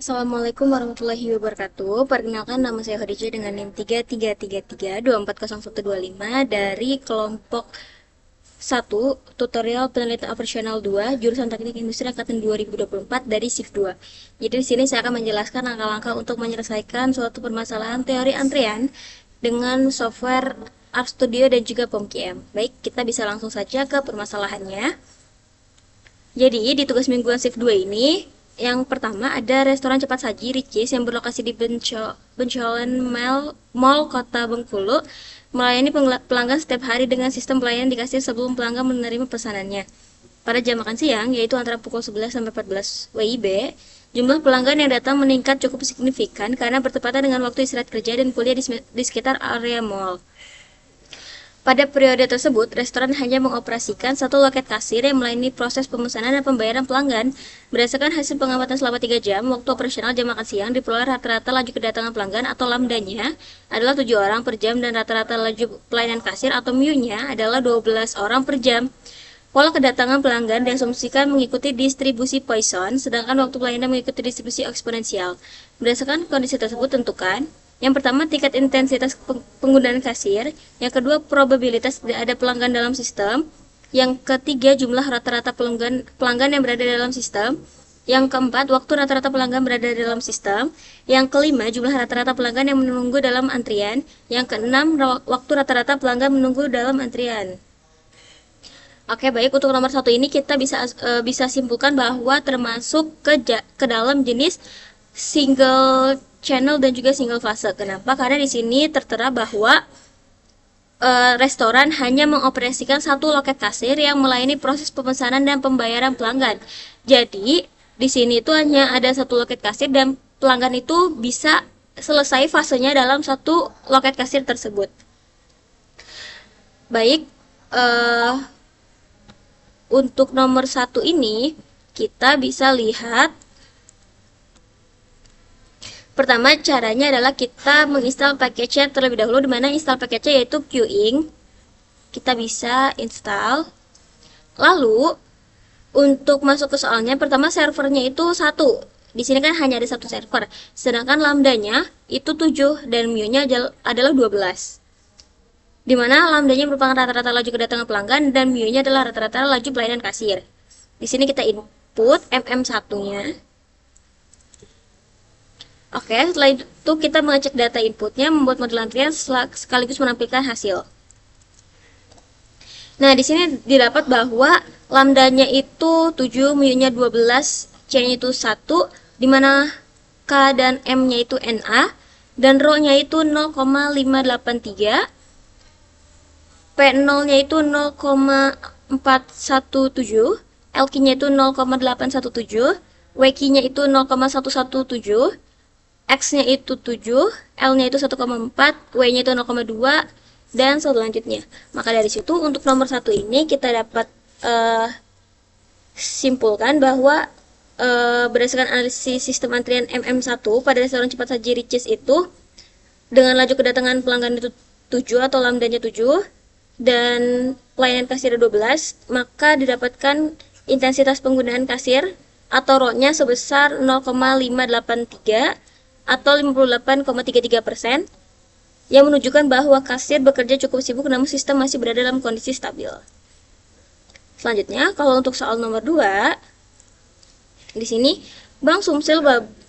Assalamualaikum warahmatullahi wabarakatuh. Perkenalkan, nama saya Khadijah dengan NIM 3333240125 dari kelompok 1 tutorial penelitian operasional 2 jurusan Teknik Industri angkatan 2024 dari shift 2. Jadi di sini saya akan menjelaskan langkah-langkah untuk menyelesaikan suatu permasalahan teori antrian dengan software RStudio dan juga POMKM. Baik, kita bisa langsung saja ke permasalahannya. Jadi, di tugas mingguan shift 2 ini, yang pertama ada restoran cepat saji Ricis yang berlokasi di Bencolen Mall Kota Bengkulu, melayani pelanggan setiap hari dengan sistem pelayanan di kasir sebelum pelanggan menerima pesanannya. Pada jam makan siang, yaitu antara pukul 11 sampai 14 WIB, jumlah pelanggan yang datang meningkat cukup signifikan karena bertepatan dengan waktu istirahat kerja dan kuliah di sekitar area mall. Pada periode tersebut, restoran hanya mengoperasikan satu loket kasir yang melayani proses pemesanan dan pembayaran pelanggan. Berdasarkan hasil pengamatan selama 3 jam, waktu operasional jam makan siang diperoleh rata-rata laju kedatangan pelanggan atau lambdanya adalah 7 orang per jam dan rata-rata laju pelayanan kasir atau MIU-nya adalah 12 orang per jam. Pola kedatangan pelanggan diasumsikan mengikuti distribusi Poisson, sedangkan waktu pelayanan mengikuti distribusi eksponensial. Berdasarkan kondisi tersebut, tentukan yang pertama, tingkat intensitas penggunaan kasir. Yang kedua, probabilitas tidak ada pelanggan dalam sistem. Yang ketiga, jumlah rata-rata pelanggan yang berada dalam sistem. Yang keempat, waktu rata-rata pelanggan berada dalam sistem. Yang kelima, jumlah rata-rata pelanggan yang menunggu dalam antrian. Yang keenam, waktu rata-rata pelanggan menunggu dalam antrian. Oke, baik, untuk nomor 1 ini kita bisa simpulkan bahwa termasuk ke dalam jenis single channel dan juga single fase. Kenapa? Karena di sini tertera bahwa restoran hanya mengoperasikan satu loket kasir yang melayani proses pemesanan dan pembayaran pelanggan. Jadi, di sini itu hanya ada satu loket kasir dan pelanggan itu bisa selesai fasenya dalam satu loket kasir tersebut. Baik, untuk nomor 1 ini kita bisa lihat. Pertama, caranya adalah kita menginstal package-nya terlebih dahulu, dimana install package-nya yaitu Queuing. Kita bisa install. Lalu, untuk masuk ke soalnya, pertama servernya itu 1. Di sini kan hanya ada satu server. Sedangkan lambdanya itu 7 dan MIU-nya adalah 12. Dimana lambdanya merupakan rata-rata laju kedatangan pelanggan dan MIU-nya adalah rata-rata laju pelayanan kasir. Di sini kita input MM1-nya. Oke, setelah itu kita mengecek data inputnya, membuat model antrian sekaligus menampilkan hasil. Nah, di sini didapat bahwa lambdanya itu 7, MIU-nya 12, C-nya itu 1, di mana K dan M-nya itu NA, dan rho-nya itu 0,583, P0-nya itu 0,417, LQ-nya itu 0,817, WQ-nya itu 0,117, X-nya itu 7, L-nya itu 1,4, W-nya itu 0,2, dan selanjutnya. Maka dari situ untuk nomor 1 ini kita dapat simpulkan bahwa berdasarkan analisis sistem antrian MM1 pada restoran cepat saji Ricis itu dengan laju kedatangan pelanggan itu 7 atau lambdanya 7 dan pelayanan kasir 12, maka didapatkan intensitas penggunaan kasir atau ROE-nya sebesar 0,583 atau 58,33%, yang menunjukkan bahwa kasir bekerja cukup sibuk namun sistem masih berada dalam kondisi stabil. Selanjutnya, kalau untuk soal nomor 2, di sini Bank Sumsel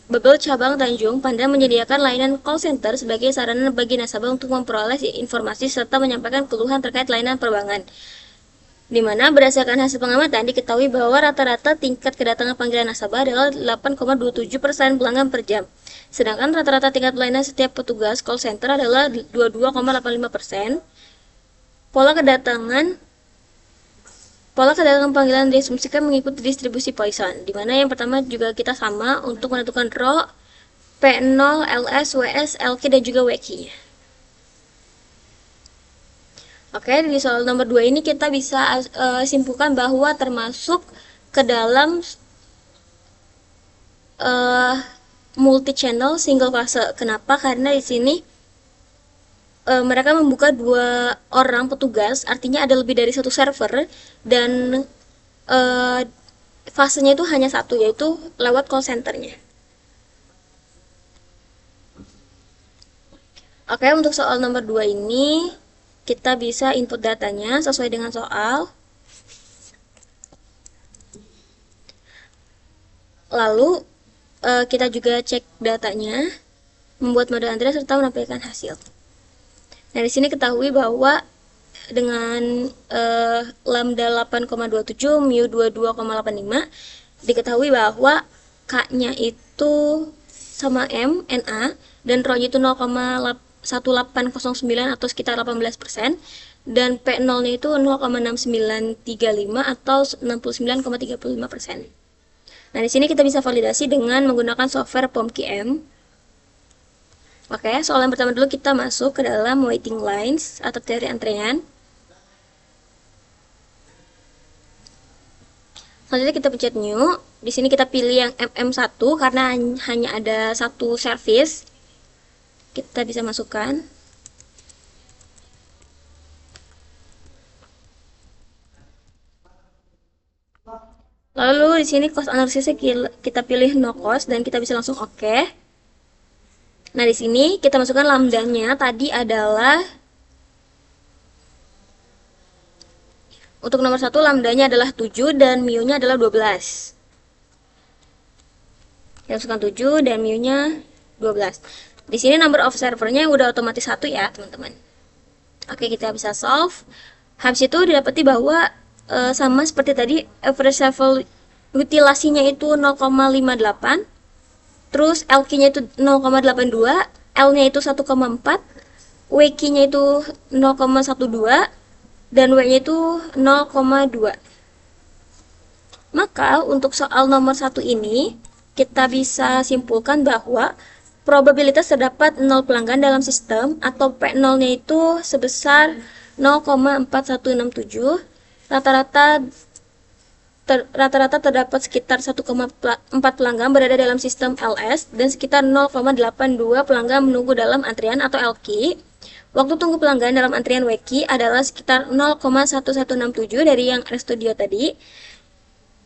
Babel Cabang Tanjung Pandan menyediakan layanan call center sebagai sarana bagi nasabah untuk memperoleh informasi serta menyampaikan keluhan terkait layanan perbankan. Di mana berdasarkan hasil pengamatan diketahui bahwa rata-rata tingkat kedatangan panggilan nasabah adalah 8,27% pelanggan per jam. Sedangkan rata-rata tingkat pelayanan setiap petugas call center adalah 22,85%. Pola kedatangan panggilan diasumsikan mengikuti distribusi Poisson, di mana yang pertama juga kita sama untuk menentukan rho, P0, LS, WS, LQ, dan juga WQ-nya. Oke, di soal nomor 2 ini kita bisa simpulkan bahwa termasuk ke dalam multi channel single fase. Kenapa? Karena di sini mereka membuka 2 orang petugas, artinya ada lebih dari satu server, dan fasenya itu hanya satu, yaitu lewat call centernya. Oke, untuk soal nomor 2 ini kita bisa input datanya sesuai dengan soal. Lalu kita juga cek datanya, membuat model antrian serta menampilkan hasil. Nah, di sini ketahui bahwa dengan lambda 8,27 mu 22,85 diketahui bahwa K-nya itu sama M, NA, dan rho-nya itu 0,1809 atau sekitar 18%, dan P0-nya itu 0,6935 atau 69,35%. Nah, di sini kita bisa validasi dengan menggunakan software POMQM. Oke, soal yang pertama dulu kita masuk ke dalam waiting lines atau teori antrean. Selanjutnya kita pencet new. Di sini kita pilih yang MM1 karena hanya ada satu service. Kita bisa masukkan. Lalu di sini cost analisisnya kita pilih no cost dan kita bisa langsung oke. Nah, di sini kita masukkan lambdanya tadi adalah untuk nomor 1 lambdanya adalah 7 dan mu-nya adalah 12. Kita masukkan 7 dan mu-nya 12. Di sini number of servernya udah otomatis 1 ya, teman-teman. Oke, kita bisa solve. Habis itu didapati bahwa sama seperti tadi, average level utilasinya itu 0,58, terus LQ-nya itu 0,82, L-nya itu 1,4, WQ-nya itu 0,12, dan W-nya itu 0,2. Maka untuk soal nomor 1 ini, kita bisa simpulkan bahwa probabilitas terdapat 0 pelanggan dalam sistem atau P0-nya itu sebesar 0,4167. Rata-rata terdapat sekitar 1,4 pelanggan berada dalam sistem LS dan sekitar 0,82 pelanggan menunggu dalam antrian atau LQ. Waktu tunggu pelanggan dalam antrian WQ adalah sekitar 0,1167 dari yang RStudio tadi,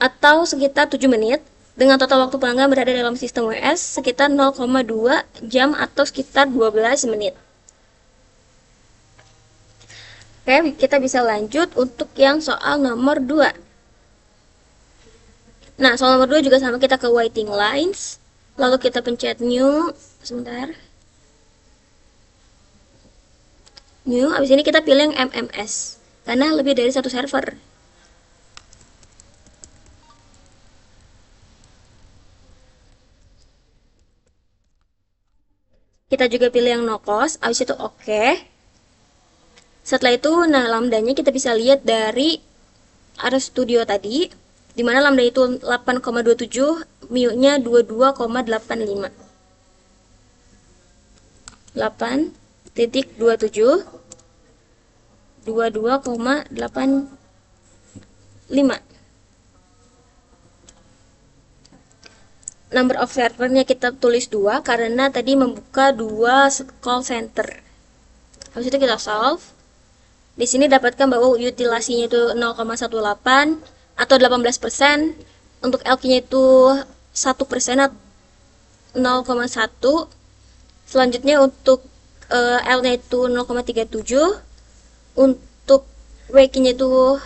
atau sekitar 7 menit, dengan total waktu pelanggan berada dalam sistem WS sekitar 0,2 jam atau sekitar 12 menit. Oke, kita bisa lanjut untuk yang soal nomor 2. Nah, soal nomor 2 juga sama, kita ke waiting lines, lalu kita pencet new, sebentar. New, habis ini kita pilih yang MMS, karena lebih dari satu server. Kita juga pilih yang no cost, habis itu oke. Setelah itu, nah lambdanya kita bisa lihat dari RStudio tadi, di mana lambda itu 8,27, mu-nya 22,85. 8,27, 22,85. Number of servernya kita tulis 2 karena tadi membuka 2 call center. Habis itu kita solve. Di sini dapatkan bahwa utilasinya itu 0,18 atau 18%. Untuk LQ-nya itu 1% atau 0,1. Selanjutnya untuk L-nya itu 0,37. Untuk WQ-nya itu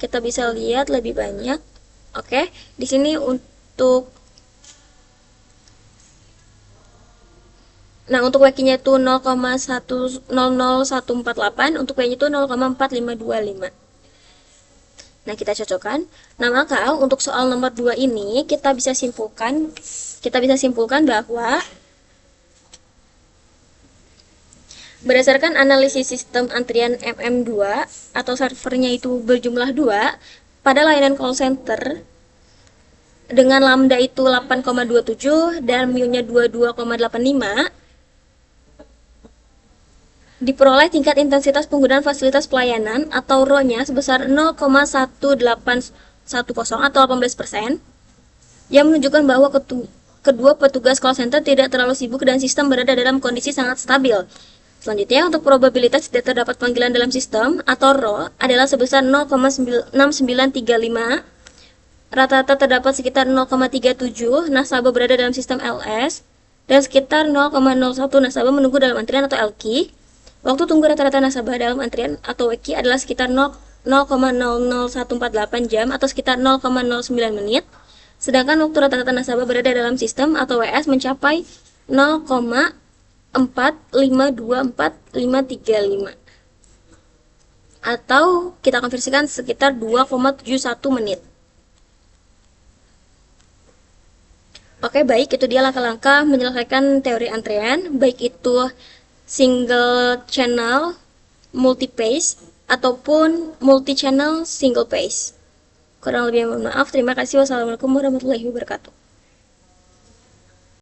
kita bisa lihat lebih banyak. Oke, di sini untuk WQ-nya itu 0,1000148, untuk W-nya itu 0,4525. Nah, kita cocokkan. Nah, maka untuk soal nomor 2 ini kita bisa simpulkan bahwa berdasarkan analisis sistem antrian MM2 atau servernya itu berjumlah 2 pada layanan call center dengan lambda itu 8,27 dan mu-nya 22,85, diperoleh tingkat intensitas penggunaan fasilitas pelayanan atau RO-nya sebesar 0,1810 atau 18%, yang menunjukkan bahwa kedua petugas call center tidak terlalu sibuk dan sistem berada dalam kondisi sangat stabil. Selanjutnya, untuk probabilitas tidak terdapat panggilan dalam sistem atau RO adalah sebesar 0,6935. Rata-rata terdapat sekitar 0,37 nasabah berada dalam sistem LS dan sekitar 0,01 nasabah menunggu dalam antrian atau LQ. Waktu tunggu rata-rata nasabah dalam antrian atau WQ adalah sekitar 0,00148 jam atau sekitar 0,09 menit. Sedangkan waktu rata-rata nasabah berada dalam sistem atau WS mencapai 0,4524535 atau kita konversikan sekitar 2,71 menit. Oke, baik, itu dia langkah-langkah menyelesaikan teori antrean, baik itu single channel multi page ataupun multi channel single page. Kurang lebih mohon maaf. Terima kasih. Wassalamualaikum warahmatullahi wabarakatuh.